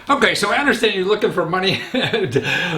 Okay, so I understand you're looking for money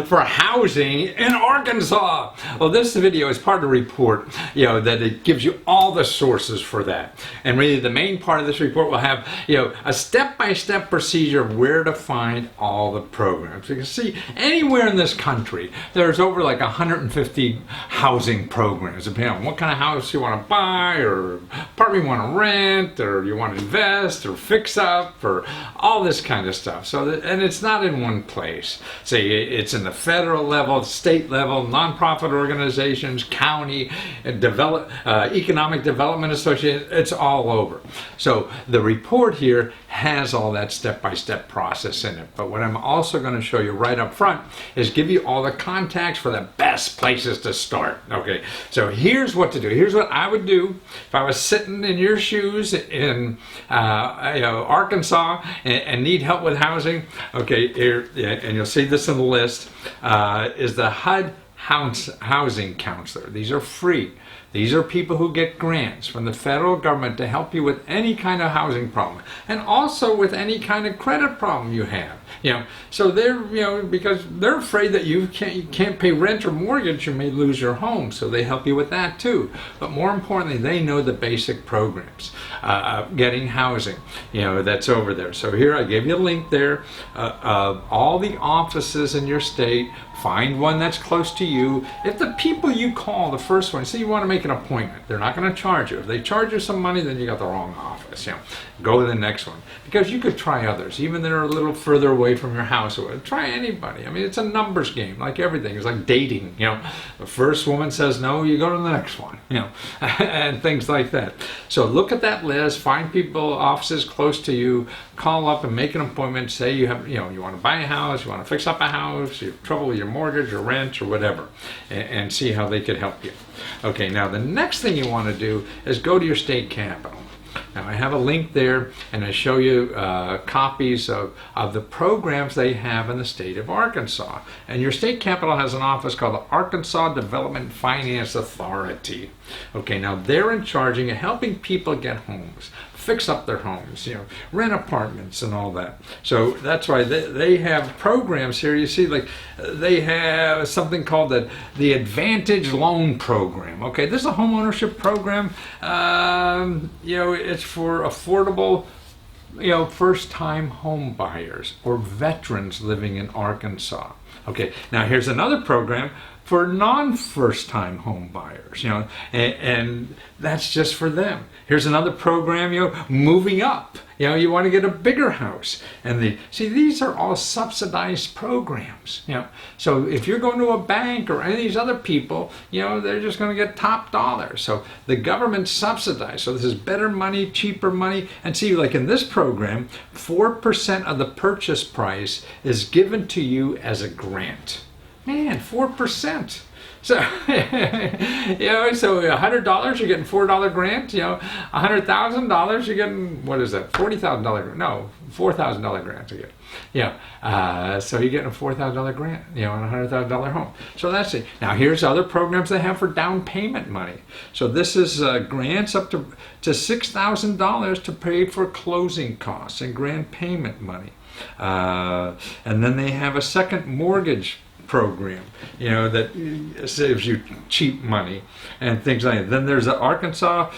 for housing in Arkansas. Well, this video is part of the report, that it gives you all the sources for that. And really the main part of this report will have, a step-by-step procedure of where to find all the programs. You can see anywhere in this country, there's over like 150 housing programs, depending on what kind of house you want to buy, or apartment you want to rent, or you want to invest, or fix up, or all this kind of stuff. And it's not in one place. Say it's in the federal level, state level, nonprofit organizations, county, economic development association. It's all over. So the report here has all that step-by-step process in it. But what I'm also going to show you right up front is give you all the contacts for the best places to start. Okay, so here's what to do. Here's what I would do if I was sitting in your shoes in Arkansas and need help with housing. Okay, here, and you'll see this in the list, is the HUD Housing Counselor. These are free. These are people who get grants from the federal government to help you with any kind of housing problem, and also with any kind of credit problem you have. So they're, because they're afraid that you can't pay rent or mortgage, you may lose your home. So they help you with that too. But more importantly, they know the basic programs, getting housing, that's over there. So here I gave you a link there of all the offices in your state. Find one that's close to you. If the people you call, the first one, say you want to make an appointment, they're not going to charge you. If they charge you some money, then you got the wrong office. Go to the next one, because you could try others, even that are a little further away from your house. Try anybody. I mean, it's a numbers game, like everything. It's like dating. The first woman says no, you go to the next one. And things like that. So look at that list. Find people, offices close to you. Call up and make an appointment. Say you have, you want to buy a house, you want to fix up a house, you have trouble with your mortgage or rent or whatever, and see how they could help you. Okay, now the next thing you want to do is go to your state capital. Now I have a link there, and I show you copies of the programs they have in the state of Arkansas. And your state capital has an office called the Arkansas Development Finance Authority. Okay, now they're in charge of helping people get homes, fix up their homes, rent apartments and all that. So that's why they have programs here. You see, like they have something called the Advantage Loan Program. Okay, this is a home ownership program. It's for affordable, first-time home buyers or veterans living in Arkansas. Okay, now here's another program for non-first-time home buyers, and that's just for them. Here's another program, moving up. You want to get a bigger house, and these are all subsidized programs. So if you're going to a bank or any of these other people, they're just going to get top dollar. So the government subsidized. So this is better money, cheaper money, and see, like in this program, 4% of the purchase price is given to you as a grant. Man, 4%. So, so $100, you're getting $4 grant. $100,000, you're getting, what is that? $40,000. No, $4,000 grant again. So you're getting a $4,000 grant, on a $100,000 home. So that's it. Now here's other programs they have for down payment money. So this is grants up to $6,000 to pay for closing costs and grant payment money. And then they have a second mortgage program, that saves you cheap money and things like that. Then there's the Arkansas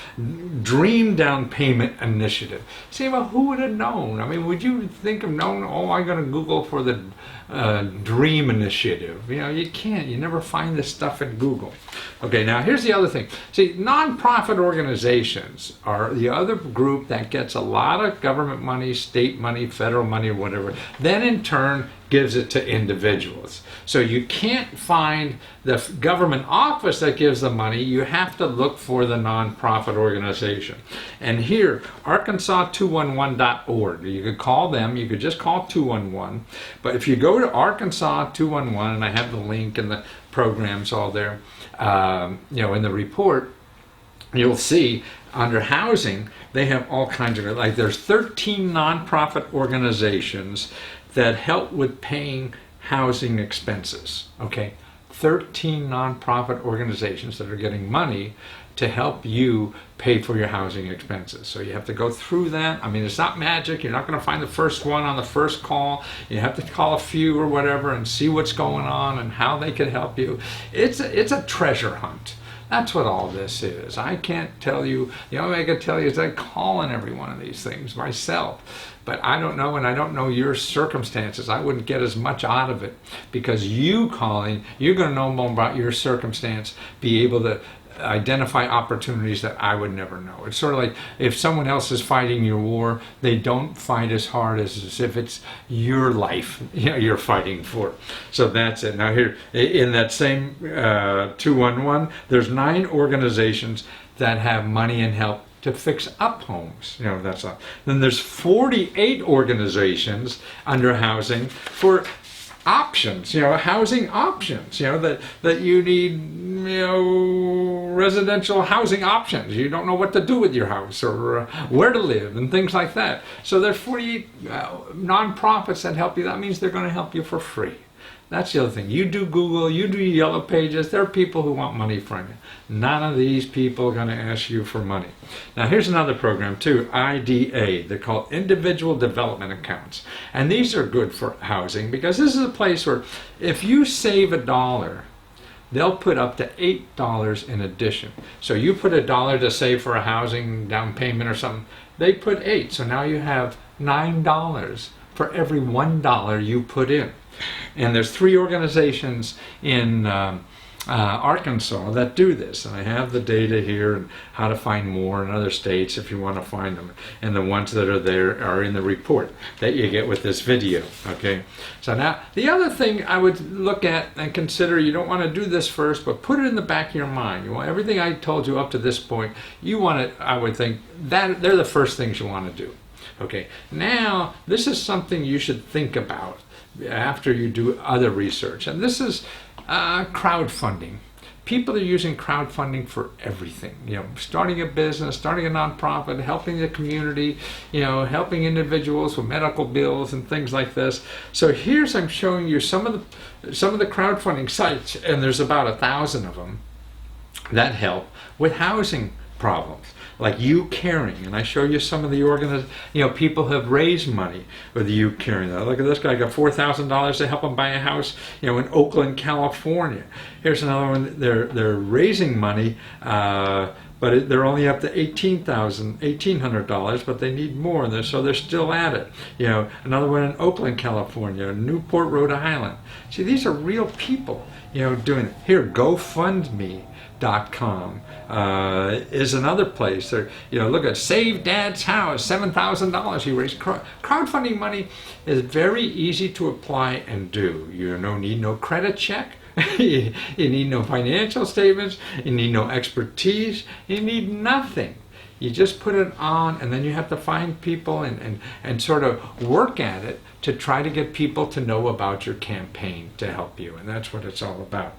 Dream Down Payment Initiative. See, well, who would have known? I mean, would you think of knowing, I'm going to Google for the Dream Initiative? You can't. You never find this stuff in Google. Okay, now here's the other thing. See, nonprofit organizations are the other group that gets a lot of government money, state money, federal money, or whatever, then in turn gives it to individuals. So you can't find the government office that gives the money. You have to look for the nonprofit organization. And here, arkansas211.org. You could call them. You could just call 211. But if you go to Arkansas 211, and I have the link and the programs all there, in the report, you'll see under housing, they have all kinds of, like there's 13 nonprofit organizations that help with paying housing expenses. Okay, 13 nonprofit organizations that are getting money to help you pay for your housing expenses. So you have to go through that. I mean, it's not magic. You're not going to find the first one on the first call. You have to call a few or whatever and see what's going on and how they can help you. It's a treasure hunt. That's what all this is. I can't tell you. The only thing I can tell you is I call on every one of these things myself. But I don't know, and I don't know your circumstances. I wouldn't get as much out of it, because you calling, you're going to know more about your circumstance, be able to identify opportunities that I would never know. It's sort of like if someone else is fighting your war, they don't fight as hard as if it's your life you're fighting for. So that's it. Now here, in that same 211, there's 9 organizations that have money and help to fix up homes. That's all. Then there's 48 organizations under housing for options, housing options, that you need, residential housing options. You don't know what to do with your house or where to live and things like that. So there's 48 nonprofits that help you. That means they're going to help you for free. That's the other thing. You do Google, you do Yellow Pages. There are people who want money from you. None of these people are going to ask you for money. Now here's another program too, IDA. They're called Individual Development Accounts. And these are good for housing, because this is a place where if you save $1, they'll put up to $8 in addition. So you put $1 to save for a housing down payment or something, they put $8. So now you have $9 for every $1 you put in. And there's 3 organizations in Arkansas that do this. And I have the data here and how to find more in other states if you want to find them. And the ones that are there are in the report that you get with this video. Okay. So now the other thing I would look at and consider, you don't want to do this first, but put it in the back of your mind. You want everything I told you up to this point, you want it, I would think, that they're the first things you want to do. Okay. Now this is something you should think about after you do other research, and this is crowdfunding. People are using crowdfunding for everything. Starting a business, starting a nonprofit, helping the community, helping individuals with medical bills and things like this. So here's, I'm showing you some of the crowdfunding sites, and there's about 1,000 of them that help with housing problems. Like You Caring, and I show you some of the people have raised money with You Caring. Look at this guy, got $4,000 to help him buy a house, in Oakland, California. Here's another one. They're raising money, but they're only up to $1,800, but they need more, so they're still at it. Another one in Oakland, California, Newport, Rhode Island. See, these are real people, doing it. Here, GoFundMe.com is another place. There, look at Save Dad's House, $7,000 he raised. Crowdfunding money is very easy to apply and do. You need no credit check. You need no financial statements. You need no expertise. You need nothing. You just put it on, and then you have to find people and sort of work at it to try to get people to know about your campaign to help you. And that's what it's all about.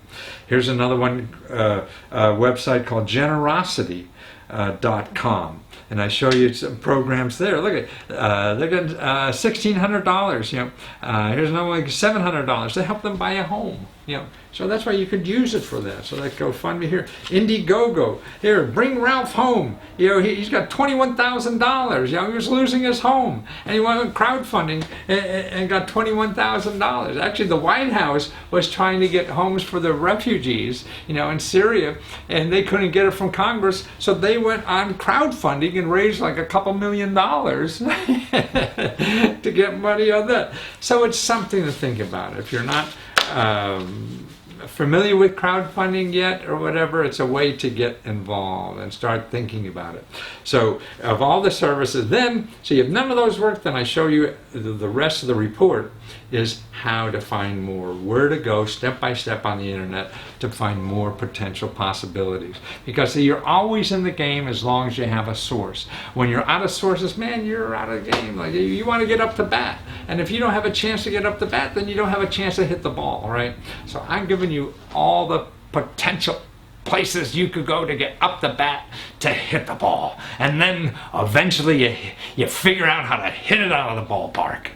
Here's another one, a website called generosity.com. And I show you some programs there. Look at $1,600. Here's another one, $700 to help them buy a home. So that's why you could use it for that. So that GoFundMe here, Indiegogo here, Bring Ralph Home. He's got $21,000. He was losing his home, and he went crowdfunding and got $21,000. Actually, the White House was trying to get homes for the refugees, in Syria, and they couldn't get it from Congress, so they went on crowdfunding and raised like a couple $1 million to get money on that. So it's something to think about. If you're not familiar with crowdfunding yet or whatever, it's a way to get involved and start thinking about it. So of all the services, so if none of those work, then I show you the rest of the report is how to find more, where to go step by step on the internet to find more potential possibilities. Because you're always in the game as long as you have a source. When you're out of sources, man, you're out of the game. Like, you want to get up to bat. And if you don't have a chance to get up to bat, then you don't have a chance to hit the ball, right? So I'm giving you all the potential places you could go to get up the bat to hit the ball. And then eventually you figure out how to hit it out of the ballpark.